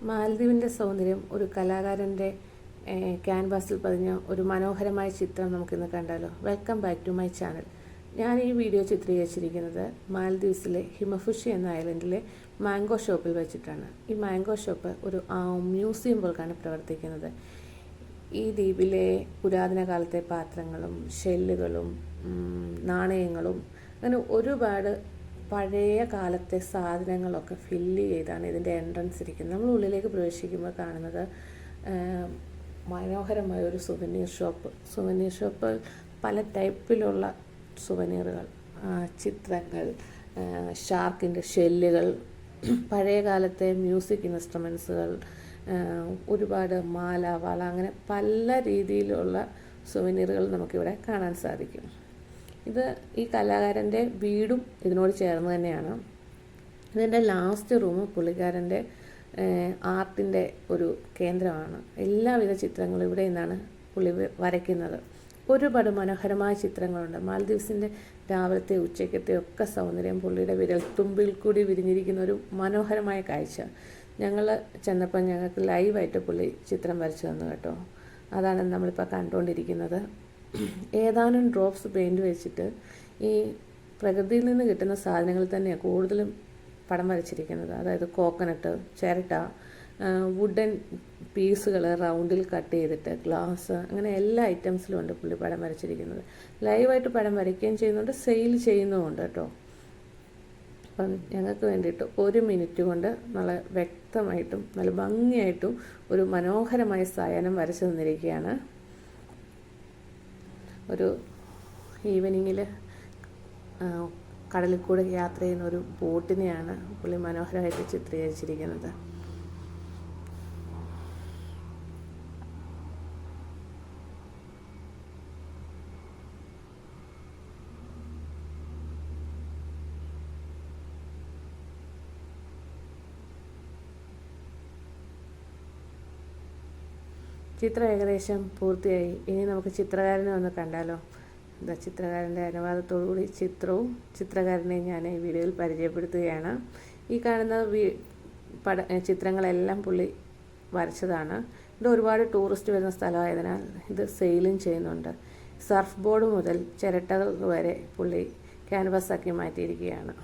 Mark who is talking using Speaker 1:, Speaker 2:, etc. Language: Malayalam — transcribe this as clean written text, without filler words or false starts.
Speaker 1: മാലദ്വീപിൻ്റെ സൗന്ദര്യം ഒരു കലാകാരൻ്റെ ക്യാൻവാസിൽ പതിഞ്ഞ ഒരു മനോഹരമായ ചിത്രം നമുക്കിന്ന് കണ്ടാലോ. Welcome back to my channel. ഞാൻ ഈ വീഡിയോ ചിത്രീകരിച്ചിരിക്കുന്നത് മാലദ്വീപ്സിലെ ഹിമഫുഷി എന്ന ഐലൻഡിലെ മാംഗോ ഷോപ്പിൽ വെച്ചിട്ടാണ്. ഈ മാംഗോ ഷോപ്പ് ഒരു മ്യൂസിയം പോലെയാണ് പ്രവർത്തിക്കുന്നത്. ഈ ദ്വീപിലെ പുരാതന കാലത്തെ പാത്രങ്ങളും ഷെല്ലുകളും നാണയങ്ങളും അങ്ങനെ ഒരുപാട് പഴയ കാലത്തെ സാധനങ്ങളൊക്കെ ഫില്ല് ചെയ്താണ് ഇതിൻ്റെ എൻട്രൻസ് ഇരിക്കുന്നത്. നമ്മൾ ഉള്ളിലേക്ക് പ്രവേശിക്കുമ്പോൾ കാണുന്നത് മനോഹരമായ ഒരു സുവനീർ ഷോപ്പ് പല ടൈപ്പിലുള്ള സുവനീറുകൾ, ചിത്രങ്ങൾ, ഷാർക്കിൻ്റെ ഷെല്ലുകൾ, പഴയ കാലത്തെ മ്യൂസിക് ഇൻസ്ട്രുമെൻസുകൾ, ഒരുപാട് മാല, വള, അങ്ങനെ പല രീതിയിലുള്ള സുവനീറുകൾ നമുക്കിവിടെ കാണാൻ സാധിക്കും. ഈ കലാകാരൻ്റെ വീടും ഇതിനോട് ചേർന്ന് തന്നെയാണ്. ഇതിൻ്റെ ലാസ്റ്റ് റൂം പുള്ളിക്കാരൻ്റെ ആർട്ടിൻ്റെ ഒരു കേന്ദ്രമാണ്. എല്ലാവിധ ചിത്രങ്ങളും ഇവിടെ നിന്നാണ് പുള്ളി വരയ്ക്കുന്നത്. ഒരുപാട് മനോഹരമായ ചിത്രങ്ങളുണ്ട്. മാലദ്വീപ്സിൻ്റെ രാവിലത്തെ ഉച്ചയ്ക്കത്തെ ഒക്കെ സൗന്ദര്യം പുള്ളിയുടെ വിരൽത്തുമ്പിൽ കൂടി വിരിഞ്ഞിരിക്കുന്ന ഒരു മനോഹരമായ കാഴ്ച. ഞങ്ങൾ ചെന്നപ്പോൾ ഞങ്ങൾക്ക് ലൈവായിട്ട് പുള്ളി ചിത്രം വരച്ചു തന്നു കേട്ടോ. അതാണ് നമ്മളിപ്പോൾ കണ്ടുകൊണ്ടിരിക്കുന്നത്. ഏതാനും ഡ്രോപ്സ് പെയിൻറ്റ് വെച്ചിട്ട് ഈ പ്രകൃതിയിൽ നിന്ന് കിട്ടുന്ന സാധനങ്ങൾ തന്നെയാണ് കൂടുതലും പടം വരച്ചിരിക്കുന്നത്. അതായത് കോക്കനട്ട്, ചിരട്ട, വുഡൻ പീസുകൾ റൗണ്ടിൽ കട്ട് ചെയ്തിട്ട്, ഗ്ലാസ്, അങ്ങനെ എല്ലാ ഐറ്റംസിലും ഉണ്ട് പുള്ളി പടം വരച്ചിരിക്കുന്നത്. ലൈവായിട്ട് പടം വരയ്ക്കുകയും ചെയ്യുന്നുണ്ട്, സെയിൽ ചെയ്യുന്നുമുണ്ട് കേട്ടോ. അപ്പം ഞങ്ങൾക്ക് വേണ്ടിയിട്ട് 1 മിനിറ്റ് കൊണ്ട് നല്ല വ്യക്തമായിട്ടും നല്ല ഭംഗിയായിട്ടും ഒരു മനോഹരമായ സായാഹ്നം വരച്ചു തന്നിരിക്കുകയാണ്. ഒരു ഈവനിങ്ങിൽ കടലിൽ കൂടെ യാത്ര ചെയ്യുന്ന ഒരു ബോട്ടിനെയാണ് പുള്ളി മനോഹരമായിട്ട് ചിത്രീകരിച്ചിരിക്കുന്നത്. ചിത്രം ഏകദേശം പൂർത്തിയായി. ഇനി നമുക്ക് ചിത്രകാരനെ ഒന്ന് കണ്ടാലോ. ചിത്രകാരൻ്റെ അനുവാദത്തോടുകൂടി ചിത്രവും ചിത്രകാരനെയും ഞാൻ ഈ വീഡിയോയിൽ പരിചയപ്പെടുത്തുകയാണ്. ഈ കാണുന്ന ചിത്രങ്ങളെല്ലാം പുള്ളി വരച്ചതാണ്. ഇത് ഒരുപാട് ടൂറിസ്റ്റ് വരുന്ന സ്ഥലമായതിനാൽ ഇത് സെയിലും ചെയ്യുന്നുണ്ട്. സർഫ് ബോർഡ് മുതൽ ചിരട്ടകൾ വരെ പുള്ളി ക്യാൻവാസാക്കി മാറ്റിയിരിക്കുകയാണ്.